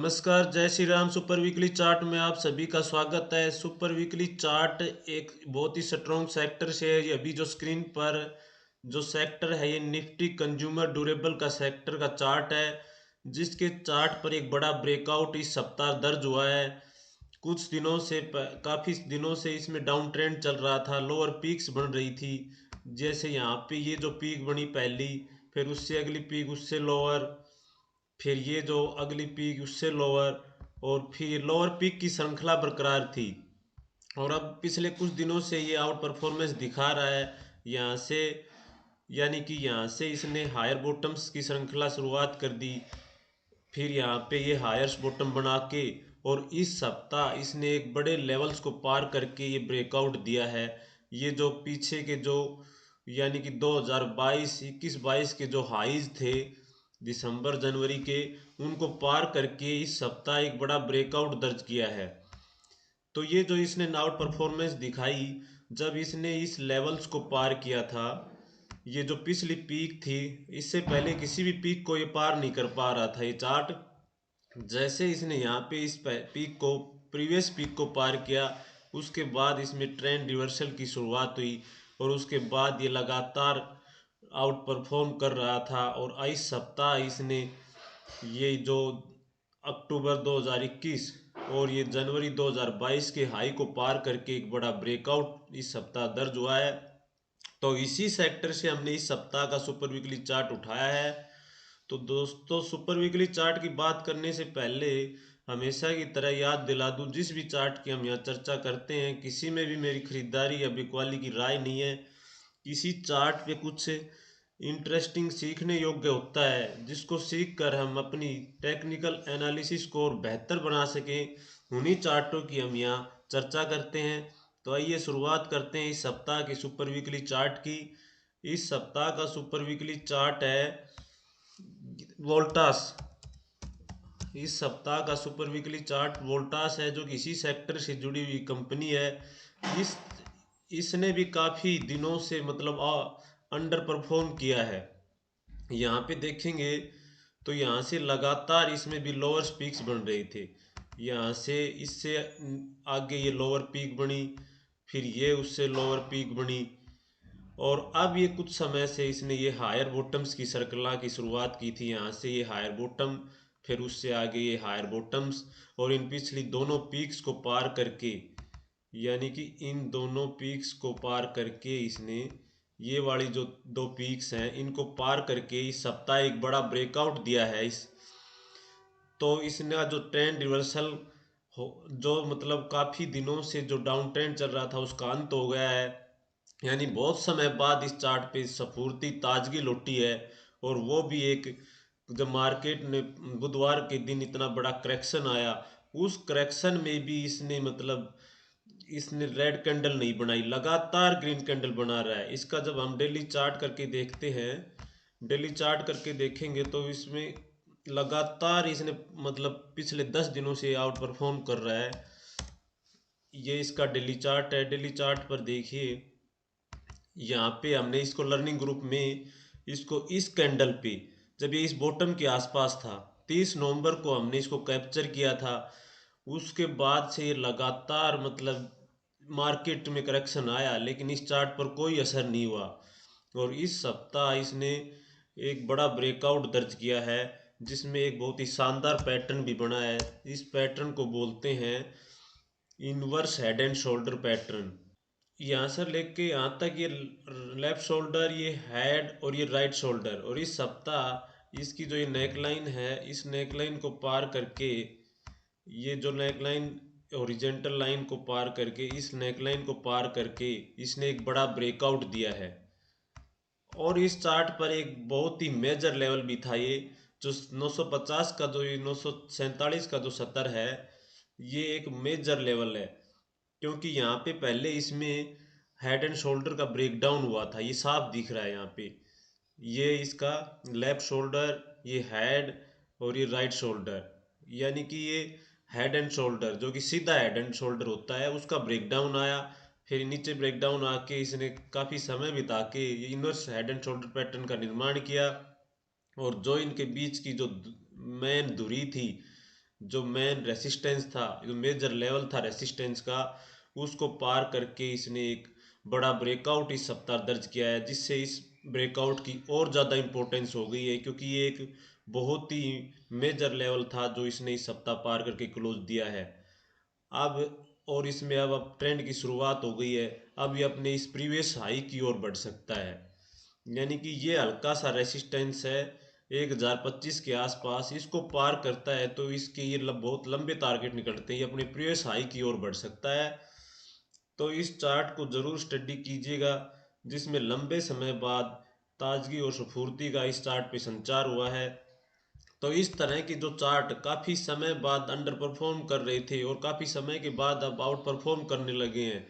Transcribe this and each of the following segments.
नमस्कार, जय Shri Ram. Super weekly chart में आप सभी का स्वागत है। सुपर वीकली चार्ट एक बहुत ही स्ट्रॉन्ग सेक्टर से है। ये अभी जो स्क्रीन पर जो सेक्टर है ये निफ्टी कंज्यूमर ड्यूरेबल का सेक्टर का चार्ट है, जिसके चार्ट पर एक बड़ा ब्रेकआउट इस सप्ताह दर्ज हुआ है। कुछ दिनों से काफ़ी दिनों से इसमें डाउन ट्रेंड चल रहा था, लोअर पीक्स बन रही थी। जैसे यहाँ पे ये जो पीक बनी पहली, फिर उससे अगली पीक, उससे लोअर, फिर ये जो अगली पीक उससे लोअर, और फिर लोअर पीक की श्रृंखला बरकरार थी। और अब पिछले कुछ दिनों से ये आउट परफॉर्मेंस दिखा रहा है यहाँ से, यानी कि यहाँ से इसने हायर बॉटम्स की श्रृंखला शुरुआत कर दी। फिर यहाँ पे ये हायर्स बॉटम बना के, और इस सप्ताह इसने एक बड़े लेवल्स को पार करके ये ब्रेकआउट दिया है। ये जो पीछे के जो, यानी कि 2022 21-22 के जो हाईज थे दिसंबर जनवरी के, उनको पार करके इस सप्ताह एक बड़ा ब्रेकआउट दर्ज किया है। तो ये जो इसने आउट परफॉर्मेंस दिखाई, जब इसने इस लेवल्स को पार किया था, ये जो पिछली पीक थी, इससे पहले किसी भी पीक को ये पार नहीं कर पा रहा था ये चार्ट। जैसे इसने यहाँ पे इस पीक को, प्रीवियस पीक को पार किया, उसके बाद इसमें ट्रेंड रिवर्सल की शुरुआत हुई, और उसके बाद ये लगातार आउट परफॉर्म कर रहा था। और इस सप्ताह इसने ये जो अक्टूबर 2021 और ये जनवरी 2022 के हाई को पार करके एक बड़ा ब्रेकआउट इस सप्ताह दर्ज हुआ है। तो इसी सेक्टर से हमने इस सप्ताह का सुपर वीकली चार्ट उठाया है। तो दोस्तों, सुपर वीकली चार्ट की बात करने से पहले हमेशा की तरह याद दिला दूं, जिस भी चार्ट की हम यहाँ चर्चा करते हैं, किसी में भी मेरी खरीदारी या बिकवाली की राय नहीं है। किसी चार्ट पे कुछ इंटरेस्टिंग सीखने योग्य होता है, जिसको सीख कर हम अपनी टेक्निकल एनालिसिस को और बेहतर बना सकें, उन्हीं चार्टों की हम यहाँ चर्चा करते हैं। तो आइए शुरुआत करते हैं इस सप्ताह के सुपर वीकली चार्ट की। इस सप्ताह का सुपर वीकली चार्ट है वोल्टास। इस सप्ताह का सुपर वीकली चार्ट वोल्टास है, जो कि इसी सेक्टर से जुड़ी हुई कंपनी है। इस इसने भी काफ़ी दिनों से मतलब अंडर परफॉर्म किया है। यहाँ पे देखेंगे तो यहाँ से लगातार इसमें भी लोअर पीक्स बन रहे थे। यहाँ से इससे आगे ये लोअर पीक बनी, फिर ये उससे लोअर पीक बनी, और अब ये कुछ समय से इसने ये हायर बॉटम्स की श्रृंखला की शुरुआत की थी। यहाँ से ये हायर बॉटम, फिर उससे आगे ये हायर बॉटम्स, और इन पिछली दोनों पीक्स को पार करके, यानी कि इन दोनों पीक्स को पार करके इसने ये वाली जो दो पीक्स हैं इनको पार करके इस सप्ताह एक बड़ा ब्रेकआउट दिया है। इस तो इसने जो ट्रेंड रिवर्सल हो, जो मतलब काफ़ी दिनों से जो डाउन ट्रेंड चल रहा था, उसका अंत हो गया है। यानी बहुत समय बाद इस चार्ट पे स्फूर्ति ताजगी लौटी है। और वो भी एक, जब मार्केट ने बुधवार के दिन इतना बड़ा करेक्शन आया, उस करेक्शन में भी इसने मतलब इसने रेड कैंडल नहीं बनाई, लगातार ग्रीन कैंडल बना रहा है। इसका जब हम डेली चार्ट करके देखते हैं, डेली चार्ट करके देखेंगे, तो इसमें लगातार इसने मतलब पिछले 10 दिनों से आउट परफॉर्म कर रहा है। ये इसका डेली चार्ट है। डेली चार्ट पर देखिए, यहाँ पे हमने इसको लर्निंग ग्रुप में इसको इस कैंडल पे, जब ये इस बॉटम के आसपास था, 30 नवंबर को हमने इसको कैप्चर किया था। उसके बाद से ये लगातार मतलब मार्केट में करेक्शन आया, लेकिन इस चार्ट पर कोई असर नहीं हुआ। और इस सप्ताह इसने एक बड़ा ब्रेकआउट दर्ज किया है, जिसमें एक बहुत ही शानदार पैटर्न भी बना है। इस पैटर्न को बोलते हैं inverse head and shoulder pattern. यहाँ से लेके यहाँ तक ये लेफ्ट शोल्डर, ये हेड और ये राइट शोल्डर, और इस सप्ताह इसकी जो ये नेकलाइन है, इस नेकलाइन को पार करके, ये जो नेकलाइन हॉरिजॉन्टल लाइन को पार करके, इस नेकलाइन को पार करके इसने एक बड़ा ब्रेकआउट दिया है। और इस चार्ट पर एक बहुत ही मेजर लेवल भी था, ये जो 950 का, जो ये 947 का जो सतर है, ये एक मेजर लेवल है। क्योंकि यहाँ पे पहले इसमें हेड एंड शोल्डर का ब्रेकडाउन हुआ था, ये साफ दिख रहा है यहाँ पे। ये इसका लेफ्ट शोल्डर, ये हेड, और ये राइट शोल्डर, यानी कि ये हेड एंड शोल्डर जो कि सीधा हेड एंड शोल्डर होता है, उसका ब्रेकडाउन आया। फिर नीचे ब्रेकडाउन आके इसने काफ़ी समय बिता के ये inverse head and shoulder pattern का निर्माण किया। और जो इनके बीच की जो मेन धुरी थी, जो मेन रेसिस्टेंस था, जो मेजर लेवल था रेसिस्टेंस का, उसको पार करके इसने एक बड़ा ब्रेकआउट इस सप्ताह दर्ज किया है, जिससे इस ब्रेकआउट की और ज़्यादा इम्पोर्टेंस हो गई है, क्योंकि ये एक बहुत ही मेजर लेवल था जो इसने इस सप्ताह पार करके क्लोज दिया है। अब और इसमें अब ट्रेंड की शुरुआत हो गई है। अब ये अपने इस प्रीवियस हाई की ओर बढ़ सकता है, यानी कि ये हल्का सा रेसिस्टेंस है 1025 के आसपास, इसको पार करता है तो इसके ये बहुत लंबे टारगेट निकलते हैं, ये अपने प्रीवियस हाई की ओर बढ़ सकता है। तो इस चार्ट को ज़रूर स्टडी कीजिएगा, जिसमें लंबे समय बाद ताजगी और स्फूर्ति का इस चार्ट पे संचार हुआ है। तो इस तरह की जो चार्ट काफ़ी समय बाद अंडर परफॉर्म कर रहे थे और काफ़ी समय के बाद अब आउट परफॉर्म करने लगे हैं,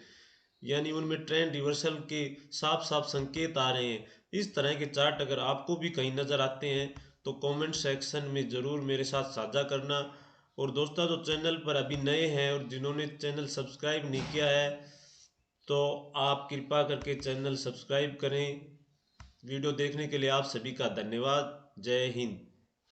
यानी उनमें ट्रेंड रिवर्सल के साफ साफ संकेत आ रहे हैं। इस तरह के चार्ट अगर आपको भी कहीं नज़र आते हैं तो कमेंट सेक्शन में ज़रूर मेरे साथ साझा करना। और दोस्तों, जो चैनल पर अभी नए हैं और जिन्होंने चैनल सब्सक्राइब नहीं किया है, तो आप कृपा करके चैनल सब्सक्राइब करें। वीडियो देखने के लिए आप सभी का धन्यवाद। जय हिंद।